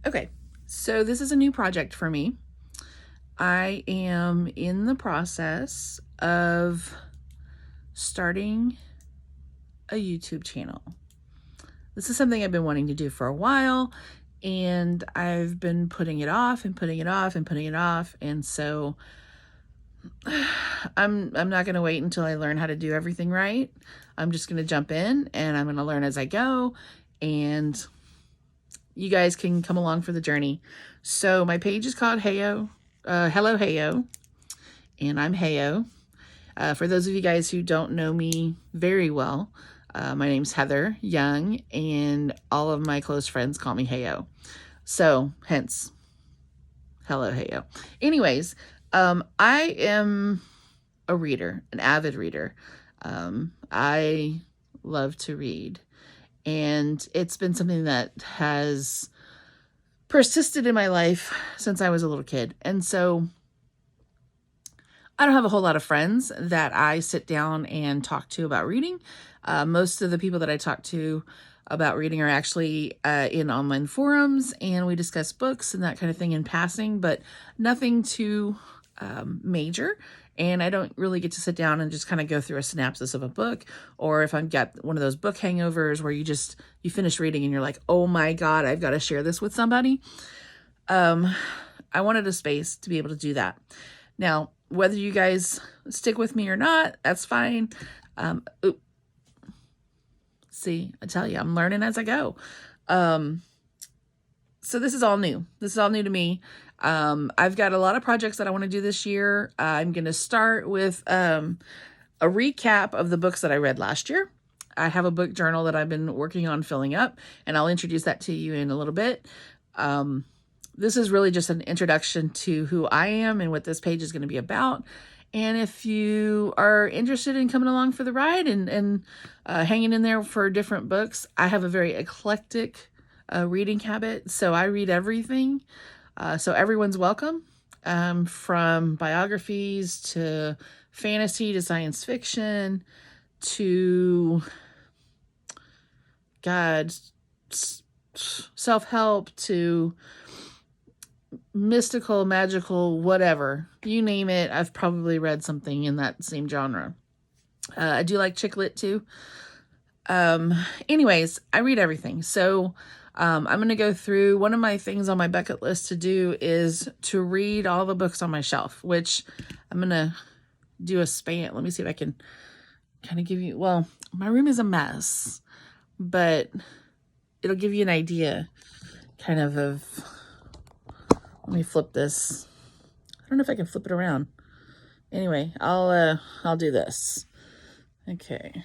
Okay, so this is a new project for me. I am in the process of starting a YouTube channel. This is something I've been wanting to do for a while, and I've been putting it off and putting it off and putting it off. And so I'm not going to wait until I learn how to do everything right. I'm just going to jump in and I'm going to learn as I go, and you guys can come along for the journey. So my page is called Hello Heyo, and I'm Heyo. For those of you guys who don't know me very well, my name's Heather Young, and all of my close friends call me Heyo. So hence, Hello Heyo. Anyways, I am a reader, an avid reader. I love to read. And it's been something that has persisted in my life since I was a little kid. And so I don't have a whole lot of friends that I sit down and talk to about reading. Most of the people that I talk to about reading are actually in online forums, and we discuss books and that kind of thing in passing, but nothing too major. And I don't really get to sit down and just kind of go through a synopsis of a book, or if I've got one of those book hangovers where you finish reading and you're like, oh my God, I've got to share this with somebody. I wanted a space to be able to do that. Now, whether you guys stick with me or not, that's fine. See, I tell you, I'm learning as I go. So this is all new. This is all new to me. I've got a lot of projects that I want to do this year. I'm going to start with a recap of the books that I read last year. I have a book journal that I've been working on filling up, and I'll introduce that to you in a little bit. This is really just an introduction to who I am and what this page is going to be about. And if you are interested in coming along for the ride and hanging in there for different books, I have a very eclectic reading habit. So I read everything. So everyone's welcome, from biographies to fantasy to science fiction to, God, self-help to mystical, magical, whatever. You name it, I've probably read something in that same genre. I do like chick lit too. Anyways, I read everything. So I'm going to go through, one of my things on my bucket list to do is to read all the books on my shelf, which I'm going to do a span. Let me see if I can kind of give you, well, my room is a mess, but it'll give you an idea kind of, let me flip this. I don't know if I can flip it around. Anyway, I'll do this. Okay.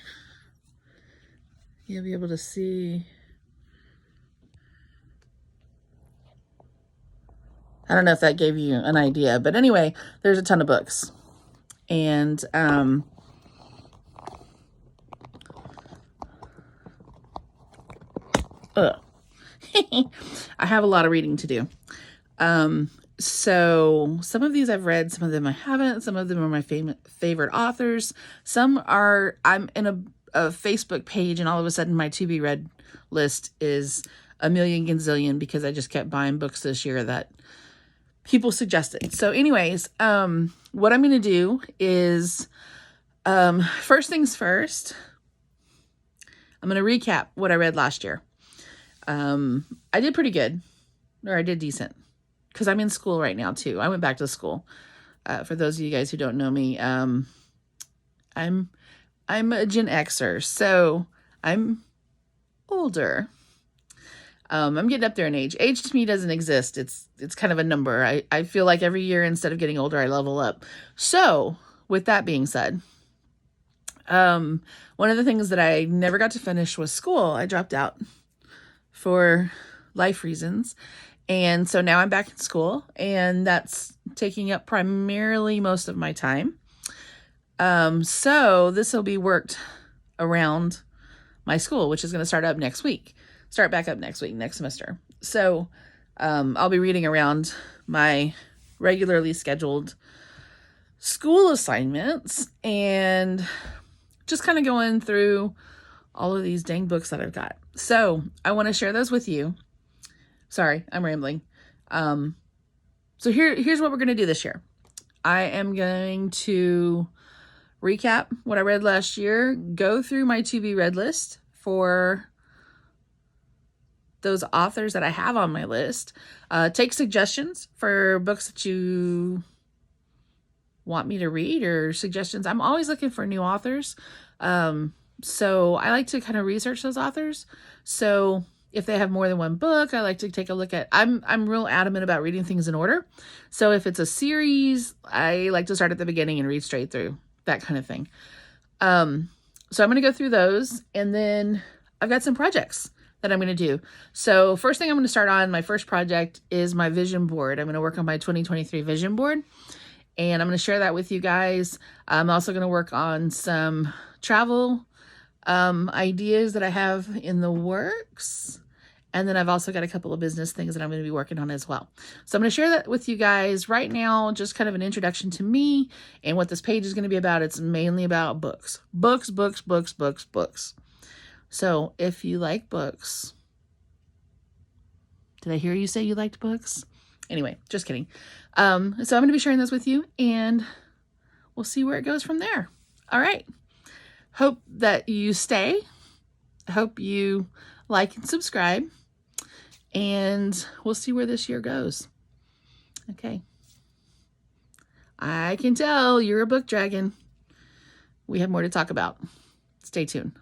You'll be able to see. I don't know if that gave you an idea, but anyway, there's a ton of books. And I have a lot of reading to do. So some of these I've read, some of them I haven't, some of them are my favorite authors. Some are, I'm in a Facebook page, and all of a sudden my to be read list is a million gazillion because I just kept buying books this year that people suggested. So anyways, what I'm going to do is, first things first, I'm going to recap what I read last year. I did pretty good, or I did decent, because I'm in school right now too. I went back to school. For those of you guys who don't know me, I'm a Gen Xer, so I'm older. I'm getting up there in age. Age to me doesn't exist. It's kind of a number. I feel like every year, instead of getting older, I level up. So with that being said, one of the things that I never got to finish was school. I dropped out for life reasons. And so now I'm back in school, and that's taking up primarily most of my time. So this will be worked around my school, which is going to start back up next week, next semester. So I'll be reading around my regularly scheduled school assignments and just kind of going through all of these dang books that I've got. So I want to share those with you. Sorry, I'm rambling. So here's what we're going to do this year. I am going to recap what I read last year, go through my to-be read list for those authors that I have on my list, take suggestions for books that you want me to read or suggestions. I'm always looking for new authors. So I like to kind of research those authors. So if they have more than one book, I like to take a look at, I'm real adamant about reading things in order. So if it's a series, I like to start at the beginning and read straight through, that kind of thing. So I'm going to go through those, and then I've got some projects that I'm going to do. So first thing I'm going to start on, my first project is my vision board. I'm going to work on my 2023 vision board, and I'm going to share that with you guys. I'm also going to work on some travel ideas that I have in the works. And then I've also got a couple of business things that I'm going to be working on as well. So I'm going to share that with you guys right now, just kind of an introduction to me and what this page is going to be about. It's mainly about books. Books, books, books, books, books. So if you like books, did I hear you say you liked books? Anyway, just kidding. So I'm going to be sharing this with you, and we'll see where it goes from there. All right. Hope that you stay. Hope you like and subscribe, and we'll see where this year goes. Okay. I can tell you're a book dragon. We have more to talk about. Stay tuned.